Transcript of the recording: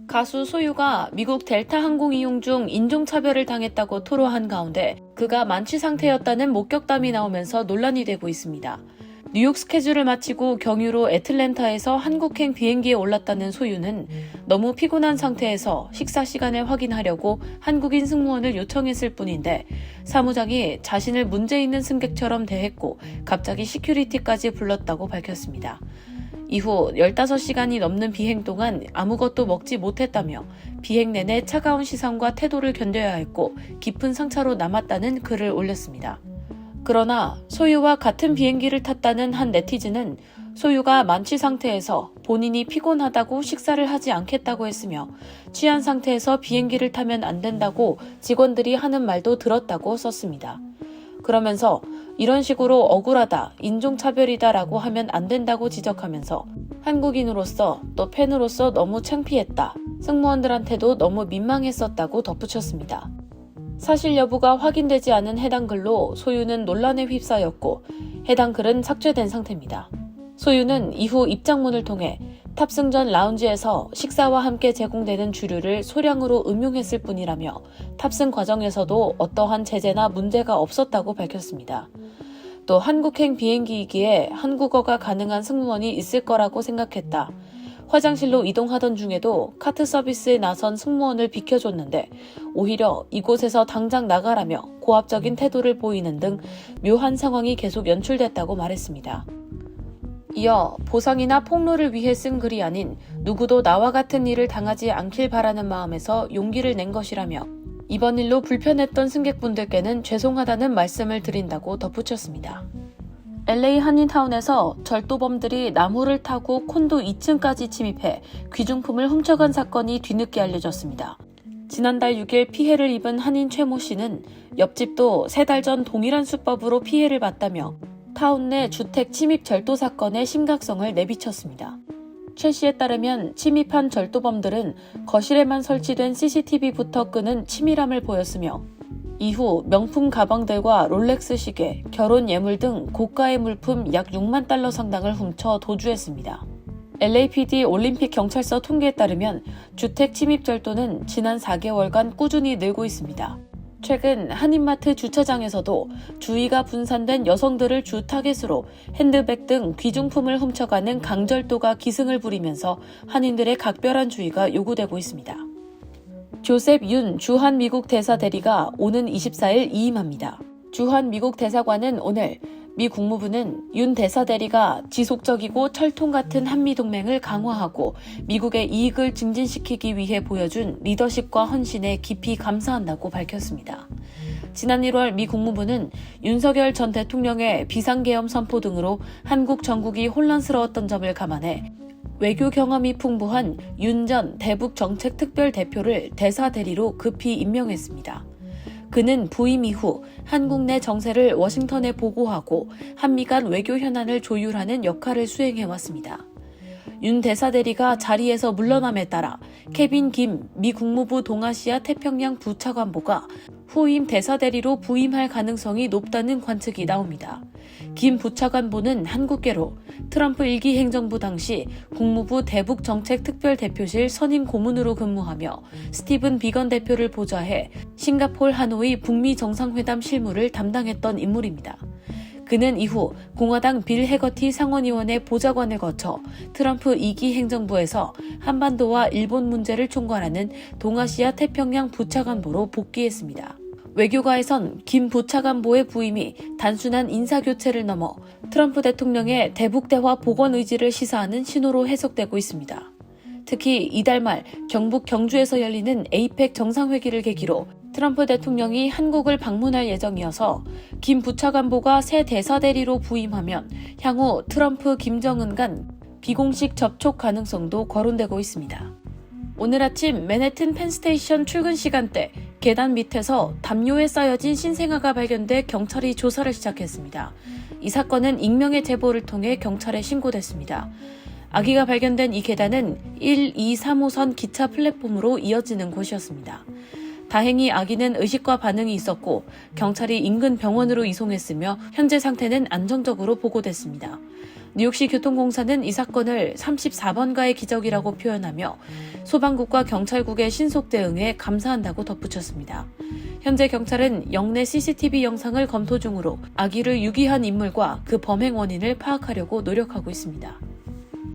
가수 소유가 미국 델타 항공 이용 중 인종차별을 당했다고 토로한 가운데 그가 만취 상태였다는 목격담이 나오면서 논란이 되고 있습니다. 뉴욕 스케줄을 마치고 경유로 애틀랜타에서 한국행 비행기에 올랐다는 소유는 너무 피곤한 상태에서 식사 시간을 확인하려고 한국인 승무원을 요청했을 뿐인데 사무장이 자신을 문제 있는 승객처럼 대했고 갑자기 시큐리티까지 불렀다고 밝혔습니다. 이후 15시간이 넘는 비행 동안 아무것도 먹지 못했다며 비행 내내 차가운 시선과 태도를 견뎌야 했고 깊은 상처로 남았다는 글을 올렸습니다. 그러나 소유와 같은 비행기를 탔다는 한 네티즌은 소유가 만취 상태에서 본인이 피곤하다고 식사를 하지 않겠다고 했으며 취한 상태에서 비행기를 타면 안 된다고 직원들이 하는 말도 들었다고 썼습니다. 그러면서 이런 식으로 억울하다, 인종차별이다 라고 하면 안 된다고 지적하면서 한국인으로서 또 팬으로서 너무 창피했다, 승무원들한테도 너무 민망했었다고 덧붙였습니다. 사실 여부가 확인되지 않은 해당 글로 소유는 논란에 휩싸였고 해당 글은 삭제된 상태입니다. 소유는 이후 입장문을 통해 탑승 전 라운지에서 식사와 함께 제공되는 주류를 소량으로 음용했을 뿐이라며 탑승 과정에서도 어떠한 제재나 문제가 없었다고 밝혔습니다. 또 한국행 비행기이기에 한국어가 가능한 승무원이 있을 거라고 생각했다. 화장실로 이동하던 중에도 카트 서비스에 나선 승무원을 비켜줬는데 오히려 이곳에서 당장 나가라며 고압적인 태도를 보이는 등 묘한 상황이 계속 연출됐다고 말했습니다. 이어 보상이나 폭로를 위해 쓴 글이 아닌 누구도 나와 같은 일을 당하지 않길 바라는 마음에서 용기를 낸 것이라며 이번 일로 불편했던 승객분들께는 죄송하다는 말씀을 드린다고 덧붙였습니다. LA 한인타운에서 절도범들이 나무를 타고 콘도 2층까지 침입해 귀중품을 훔쳐간 사건이 뒤늦게 알려졌습니다. 지난달 6일 피해를 입은 한인 최모 씨는 옆집도 3달 전 동일한 수법으로 피해를 봤다며 타운 내 주택 침입 절도 사건의 심각성을 내비쳤습니다. 최 씨에 따르면 침입한 절도범들은 거실에만 설치된 CCTV부터 끄는 치밀함을 보였으며 이후 명품 가방들과 롤렉스 시계, 결혼 예물 등 고가의 물품 약 6만 달러 상당을 훔쳐 도주했습니다. LAPD 올림픽 경찰서 통계에 따르면 주택 침입 절도는 지난 4개월간 꾸준히 늘고 있습니다. 최근 한인마트 주차장에서도 주의가 분산된 여성들을 주 타겟으로 핸드백 등 귀중품을 훔쳐가는 강절도가 기승을 부리면서 한인들의 각별한 주의가 요구되고 있습니다. 조셉 윤 주한 미국 대사 대리가 오는 24일 이임합니다. 주한 미국 대사관은 오늘 미 국무부는 윤 대사 대리가 지속적이고 철통 같은 한미동맹을 강화하고 미국의 이익을 증진시키기 위해 보여준 리더십과 헌신에 깊이 감사한다고 밝혔습니다. 지난 1월 미 국무부는 윤석열 전 대통령의 비상계엄 선포 등으로 한국 전국이 혼란스러웠던 점을 감안해 외교 경험이 풍부한 윤 전 대북정책특별대표를 대사 대리로 급히 임명했습니다. 그는 부임 이후 한국 내 정세를 워싱턴에 보고하고 한미 간 외교 현안을 조율하는 역할을 수행해왔습니다. 윤 대사 대리가 자리에서 물러남에 따라 케빈 김 미 국무부 동아시아 태평양 부차관보가 후임 대사 대리로 부임할 가능성이 높다는 관측이 나옵니다. 김 부차관보는 한국계로 트럼프 1기 행정부 당시 국무부 대북정책특별대표실 선임 고문으로 근무하며 스티븐 비건 대표를 보좌해 싱가포르 하노이 북미 정상회담 실무를 담당했던 인물입니다. 그는 이후 공화당 빌 해거티 상원의원의 보좌관을 거쳐 트럼프 2기 행정부에서 한반도와 일본 문제를 총괄하는 동아시아 태평양 부차관보로 복귀했습니다. 외교가에선 김 부차관보의 부임이 단순한 인사교체를 넘어 트럼프 대통령의 대북대화 복원 의지를 시사하는 신호로 해석되고 있습니다. 특히 이달 말 경북 경주에서 열리는 에이펙 정상회기를 계기로 트럼프 대통령이 한국을 방문할 예정이어서 김 부차관보가 새 대사 대리로 부임하면 향후 트럼프 김정은 간 비공식 접촉 가능성도 거론되고 있습니다. 오늘 아침 맨해튼 펜스테이션 출근 시간대 계단 밑에서 담요에 쌓여진 신생아가 발견돼 경찰이 조사를 시작했습니다. 이 사건은 익명의 제보를 통해 경찰에 신고됐습니다. 아기가 발견된 이 계단은 1, 2, 3호선 기차 플랫폼으로 이어지는 곳이었습니다. 다행히 아기는 의식과 반응이 있었고 경찰이 인근 병원으로 이송했으며 현재 상태는 안정적으로 보고됐습니다. 뉴욕시 교통공사는 이 사건을 34번가의 기적이라고 표현하며 소방국과 경찰국의 신속 대응에 감사한다고 덧붙였습니다. 현재 경찰은 영내 CCTV 영상을 검토 중으로 아기를 유기한 인물과 그 범행 원인을 파악하려고 노력하고 있습니다.